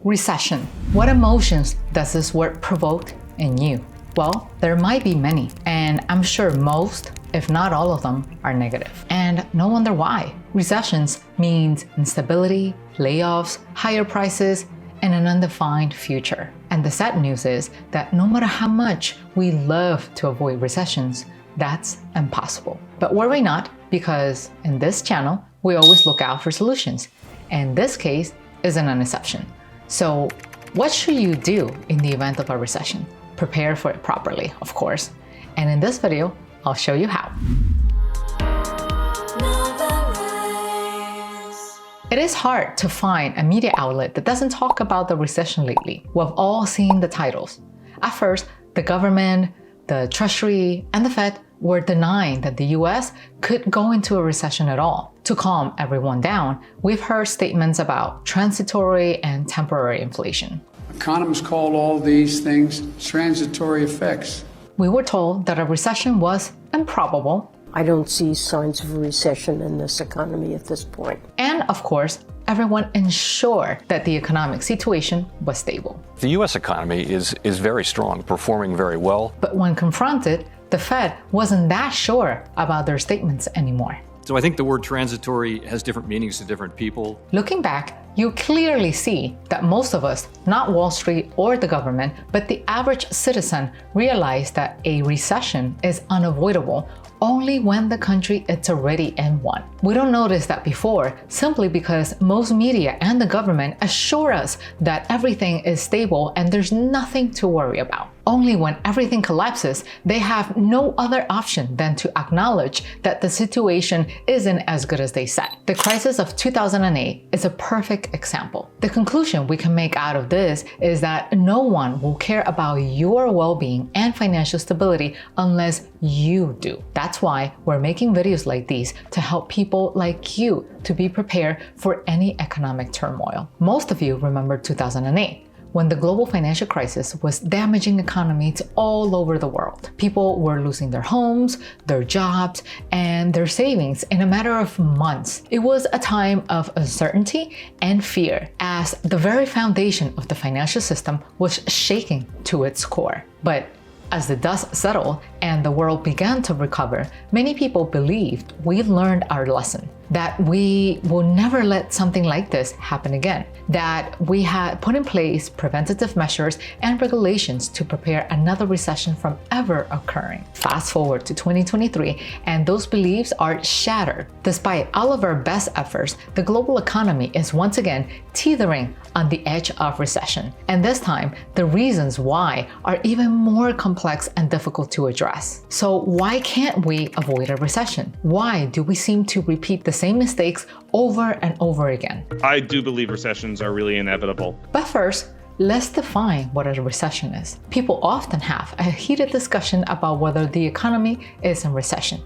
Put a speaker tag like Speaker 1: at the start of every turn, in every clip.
Speaker 1: Recession. What emotions does this word provoke in you? Well, there might be many, and I'm sure most, if not all of them, are negative. And no wonder why. Recessions means instability, layoffs, higher prices, and an undefined future. And the sad news is that no matter how much we love to avoid recessions, that's impossible. But worry not, because in this channel, we always look out for solutions. And this case isn't an exception. So what should you do in the event of a recession? Prepare for it properly, of course. And in this video, I'll show you how. It is hard to find a media outlet that doesn't talk about the recession lately. We've all seen the titles. At first, the government, the Treasury, and the Fed were denying that the US could go into a recession at all. To calm everyone down, we've heard statements about transitory and temporary inflation.
Speaker 2: Economists call all these things transitory effects.
Speaker 1: We were told that a recession was improbable.
Speaker 3: I don't see signs of a recession in this economy at this point.
Speaker 1: And of course, everyone ensured that the economic situation was stable.
Speaker 4: The U.S. economy is very strong, performing very well.
Speaker 1: But when confronted, the Fed wasn't that sure about their statements anymore.
Speaker 5: So I think the word transitory has different meanings to different people.
Speaker 1: Looking back, you clearly see that most of us, not Wall Street or the government, but the average citizen, realize that a recession is unavoidable only when the country is already in one. We don't notice that before simply because most media and the government assure us that everything is stable and there's nothing to worry about. Only when everything collapses, they have no other option than to acknowledge that the situation isn't as good as they said. The crisis of 2008 is a perfect example. The conclusion we can make out of this is that no one will care about your well-being and financial stability unless you do. That's why we're making videos like these to help people like you to be prepared for any economic turmoil. Most of you remember 2008. When the global financial crisis was damaging economies all over the world. People were losing their homes, their jobs, and their savings in a matter of months. It was a time of uncertainty and fear, as the very foundation of the financial system was shaking to its core. But as the dust settled and the world began to recover, many people believed we learned our lesson, that we will never let something like this happen again, that we had put in place preventative measures and regulations to prepare another recession from ever occurring. Fast forward to 2023, and those beliefs are shattered. Despite all of our best efforts, the global economy is once again teetering on the edge of recession. And this time, the reasons why are even more complex and difficult to address. So why can't we avoid a recession? Why do we seem to repeat the same mistakes over and over again?
Speaker 6: I do believe recessions are really inevitable.
Speaker 1: But first, let's define what a recession is. People often have a heated discussion about whether the economy is in recession.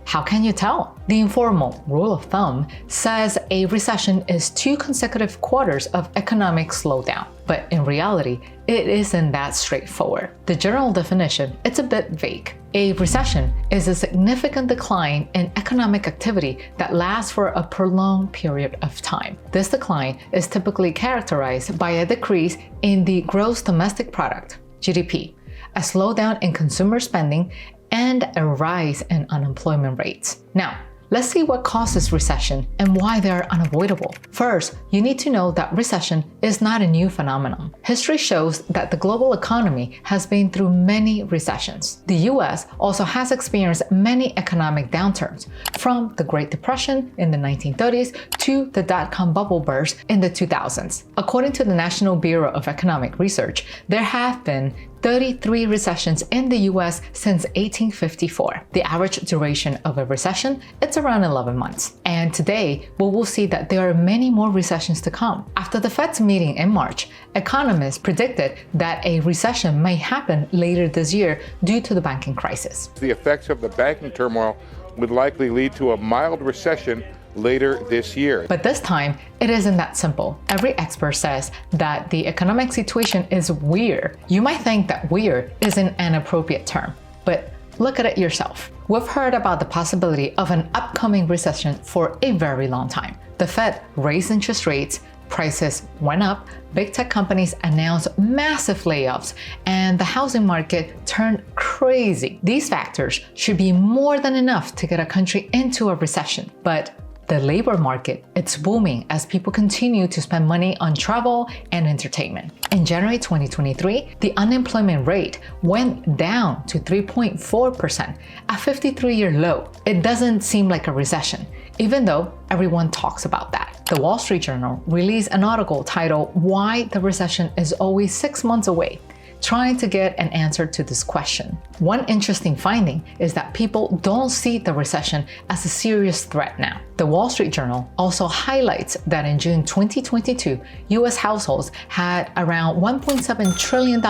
Speaker 1: How can you tell? The informal rule of thumb says a recession is 2 consecutive quarters of economic slowdown. But in reality, it isn't that straightforward. The general definition, it's a bit vague. A recession is a significant decline in economic activity that lasts for a prolonged period of time. This decline is typically characterized by a decrease in the gross domestic product, GDP, a slowdown in consumer spending, and a rise in unemployment rates. Now, let's see what causes recession and why they are unavoidable. First, you need to know that recession is not a new phenomenon. History shows that the global economy has been through many recessions. The US also has experienced many economic downturns, from the Great Depression in the 1930s to the dot-com bubble burst in the 2000s. According to the National Bureau of Economic Research, there have been 33 recessions in the US since 1854. The average duration of a recession is around 11 months. And today, we will see that there are many more recessions to come. After the Fed's meeting in March, economists predicted that a recession may happen later this year due to the banking crisis.
Speaker 7: The effects of the banking turmoil would likely lead to a mild recession later this year.
Speaker 1: But this time, it isn't that simple. Every expert says that the economic situation is weird. You might think that weird isn't an appropriate term, but look at it yourself. We've heard about the possibility of an upcoming recession for a very long time. The Fed raised interest rates, Prices went up, big tech companies announced massive layoffs, and the housing market turned crazy. These factors should be more than enough to get a country into a recession. But the labor market, it's booming as people continue to spend money on travel and entertainment. In January 2023, the unemployment rate went down to 3.4%, a 53-year low. It doesn't seem like a recession, even though everyone talks about that. The Wall Street Journal released an article titled "Why the Recession is Always 6 Months Away," trying to get an answer to this question. One interesting finding is that people don't see the recession as a serious threat now. The Wall Street Journal also highlights that in June 2022, US households had around $1.7 trillion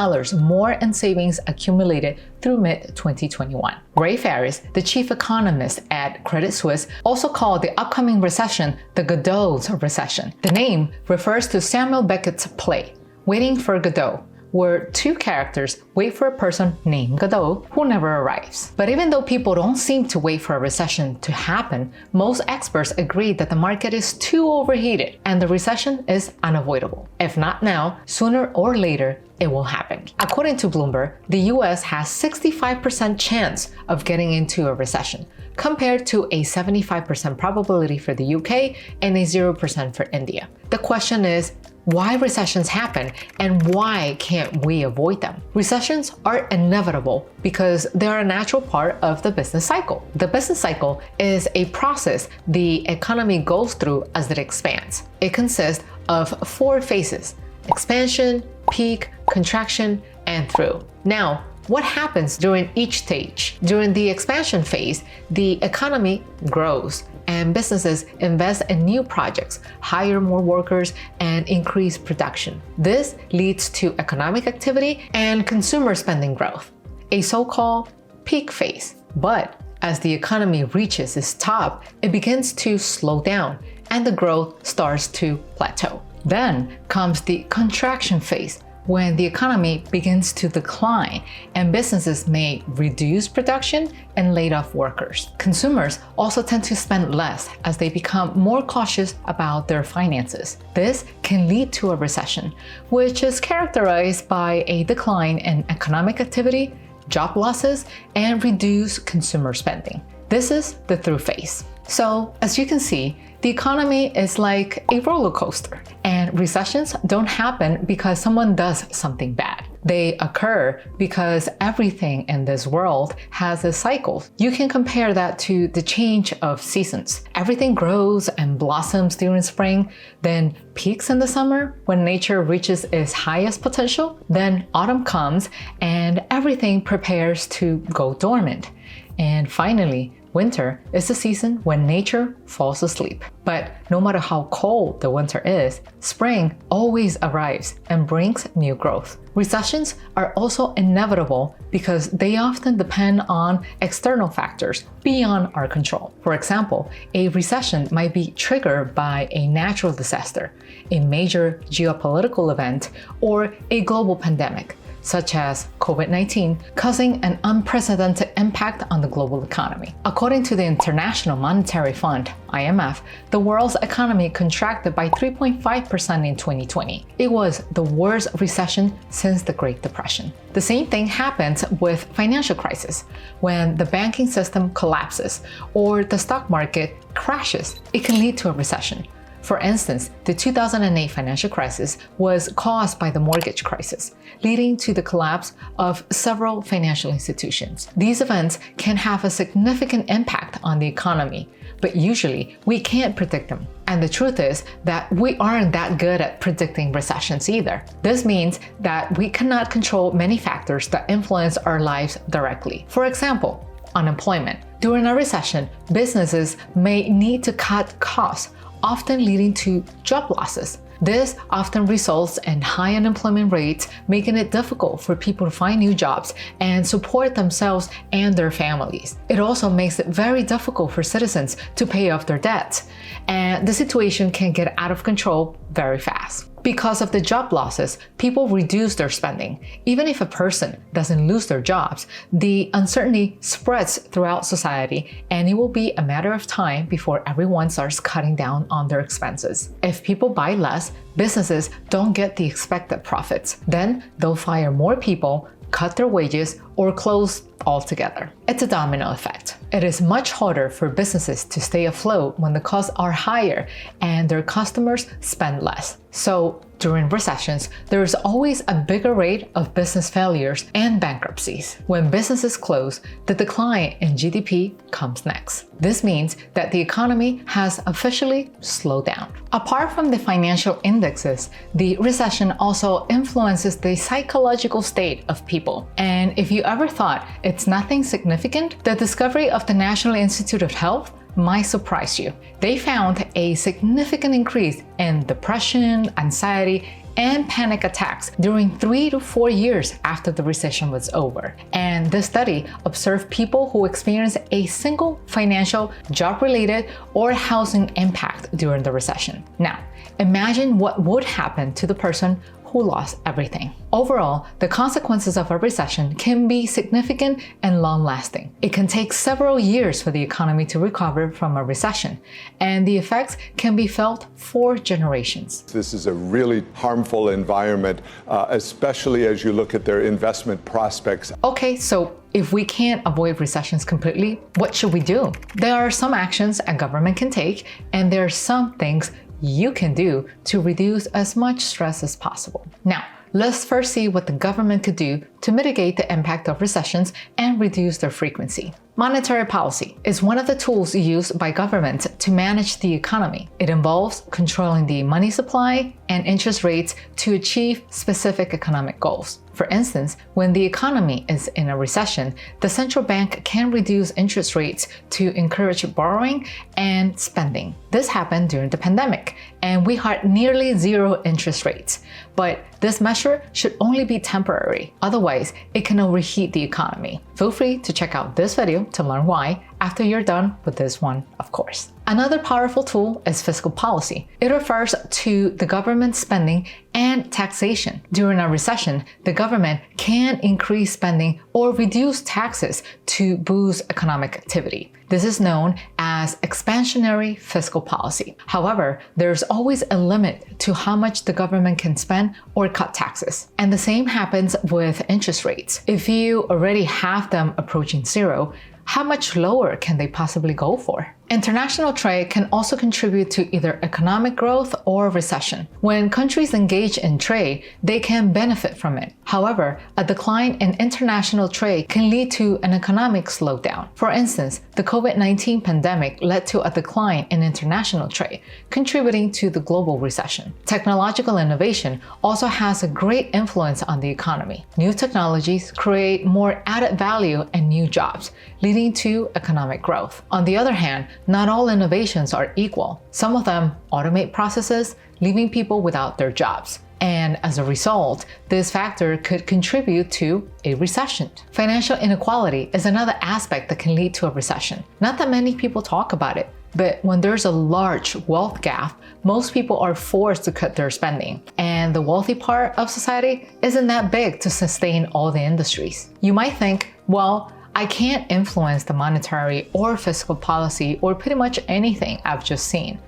Speaker 1: more in savings accumulated through mid-2021. Ray Farris, the chief economist at Credit Suisse, also called the upcoming recession the Godot's recession. The name refers to Samuel Beckett's play, Waiting for Godot, where two characters wait for a person named Godot who never arrives. But even though people don't seem to wait for a recession to happen, most experts agree that the market is too overheated and the recession is unavoidable. If not now, sooner or later, it will happen. According to Bloomberg, the US has 65% chance of getting into a recession, compared to a 75% probability for the UK and a 0% for India. The question is, why recessions happen and why can't we avoid them? Recessions are inevitable because they're a natural part of the business cycle. The business cycle is a process the economy goes through as it expands. It consists of 4 phases: expansion, peak, contraction, and through. Now, what happens during each stage? During the expansion phase, the economy grows and businesses invest in new projects, hire more workers, and increase production. This leads to economic activity and consumer spending growth, a so-called peak phase. But as the economy reaches its top, it begins to slow down and the growth starts to plateau. Then comes the contraction phase, when the economy begins to decline and businesses may reduce production and lay off workers. Consumers also tend to spend less as they become more cautious about their finances. This can lead to a recession, which is characterized by a decline in economic activity, job losses, and reduced consumer spending. This is the through phase. So, as you can see, the economy is like a roller coaster, and recessions don't happen because someone does something bad. They occur because everything in this world has a cycle. You can compare that to the change of seasons. Everything grows and blossoms during spring, then peaks in the summer when nature reaches its highest potential. Then autumn comes and everything prepares to go dormant. And finally, winter is the season when nature falls asleep. But no matter how cold the winter is, spring always arrives and brings new growth. Recessions are also inevitable because they often depend on external factors beyond our control. For example, a recession might be triggered by a natural disaster, a major geopolitical event, or a global pandemic, such as COVID-19, causing an unprecedented impact on the global economy. According to the International Monetary Fund, IMF, the world's economy contracted by 3.5% in 2020. It was the worst recession since the Great Depression. The same thing happens with financial crisis. When the banking system collapses or the stock market crashes, it can lead to a recession. For instance, the 2008 financial crisis was caused by the mortgage crisis, leading to the collapse of several financial institutions. These events can have a significant impact on the economy, but usually we can't predict them. And the truth is that we aren't that good at predicting recessions either. This means that we cannot control many factors that influence our lives directly. For example, unemployment. During a recession, businesses may need to cut costs, often leading to job losses. This often results in high unemployment rates, making it difficult for people to find new jobs and support themselves and their families. It also makes it very difficult for citizens to pay off their debts, and the situation can get out of control very fast. Because of the job losses, people reduce their spending. Even if a person doesn't lose their jobs, the uncertainty spreads throughout society, and it will be a matter of time before everyone starts cutting down on their expenses. If people buy less, businesses don't get the expected profits. Then they'll fire more people, cut their wages, or close altogether. It's a domino effect. It is much harder for businesses to stay afloat when the costs are higher and their customers spend less. So during recessions, there is always a bigger rate of business failures and bankruptcies. When businesses close, the decline in GDP comes next. This means that the economy has officially slowed down. Apart from the financial indexes, the recession also influences the psychological state of people. And if you ever thought it's nothing significant, the discovery of the National Institute of Health might surprise you. They found a significant increase in depression, anxiety, and panic attacks during 3 to 4 years after the recession was over. And this study observed people who experienced a single financial, job-related, or housing impact during the recession. Now, imagine what would happen to the person who lost everything. Overall, the consequences of a recession can be significant and long-lasting. It can take several years for the economy to recover from a recession, and the effects can be felt for generations.
Speaker 8: This is a really harmful environment, especially as you look at their investment prospects.
Speaker 1: Okay, so if we can't avoid recessions completely, what should we do? There are some actions a government can take, and there are some things you can do to reduce as much stress as possible. Now, let's first see what the government could do to mitigate the impact of recessions and reduce their frequency. Monetary policy is one of the tools used by governments to manage the economy. It involves controlling the money supply and interest rates to achieve specific economic goals. For instance, when the economy is in a recession, the central bank can reduce interest rates to encourage borrowing and spending. This happened during the pandemic, and we had nearly zero interest rates. But this measure should only be temporary, otherwise it can overheat the economy. Feel free to check out this video to learn why after you're done with this one, of course. Another powerful tool is fiscal policy. It refers to the government's spending and taxation. During a recession, the government can increase spending or reduce taxes to boost economic activity. This is known as expansionary fiscal policy. However, there's always a limit to how much the government can spend or cut taxes. And the same happens with interest rates. If you already have them approaching zero, how much lower can they possibly go for? International trade can also contribute to either economic growth or recession. When countries engage in trade, they can benefit from it. However, a decline in international trade can lead to an economic slowdown. For instance, the COVID-19 pandemic led to a decline in international trade, contributing to the global recession. Technological innovation also has a great influence on the economy. New technologies create more added value and new jobs, leading to economic growth. On the other hand, not all innovations are equal. Some of them automate processes, leaving people without their jobs. And as a result, this factor could contribute to a recession. Financial inequality is another aspect that can lead to a recession. Not that many people talk about it, but when there's a large wealth gap, most people are forced to cut their spending. And the wealthy part of society isn't that big to sustain all the industries. You might think, well, I can't influence the monetary or fiscal policy or pretty much anything I've just seen.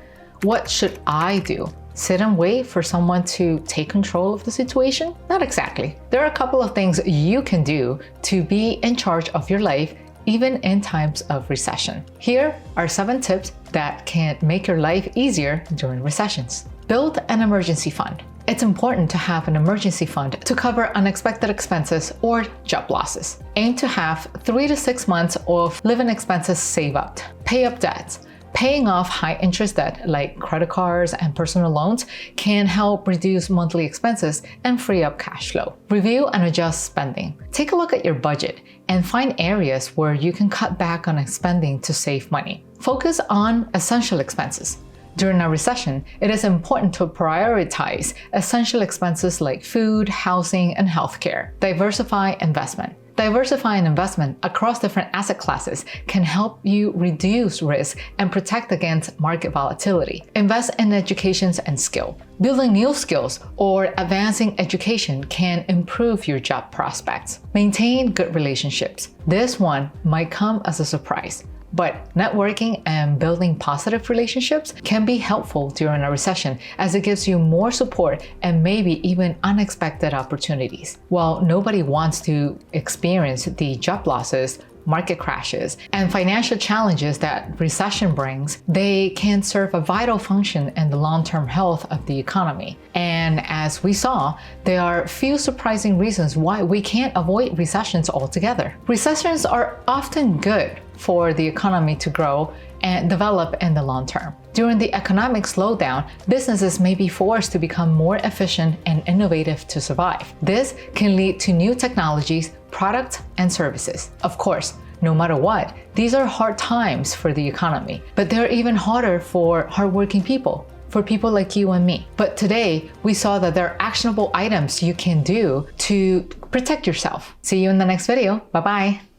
Speaker 1: What should I do? Sit and wait for someone to take control of the situation? Not exactly. There are a couple of things you can do to be in charge of your life even in times of recession. Here are 7 tips that can make your life easier during recessions. Build an emergency fund. It's important to have an emergency fund to cover unexpected expenses or job losses. Aim to have 3 to 6 months of living expenses saved up. Pay up debts. Paying off high-interest debt like credit cards and personal loans can help reduce monthly expenses and free up cash flow. Review and adjust spending. Take a look at your budget and find areas where you can cut back on spending to save money. Focus on essential expenses. During a recession, it is important to prioritize essential expenses like food, housing, and healthcare. Diversify investment. Diversifying investment across different asset classes can help you reduce risk and protect against market volatility. Invest in education and skill. Building new skills or advancing education can improve your job prospects. Maintain good relationships. This one might come as a surprise, but networking and building positive relationships can be helpful during a recession as it gives you more support and maybe even unexpected opportunities. While nobody wants to experience the job losses, market crashes, and financial challenges that recession brings, they can serve a vital function in the long-term health of the economy. And as we saw, there are few surprising reasons why we can't avoid recessions altogether. Recessions are often good for the economy to grow and develop in the long term. During the economic slowdown, businesses may be forced to become more efficient and innovative to survive. This can lead to new technologies, products, and services. Of course, no matter what, these are hard times for the economy, but they're even harder for hardworking people, for people like you and me. But today, we saw that there are actionable items you can do to protect yourself. See you in the next video. Bye-bye.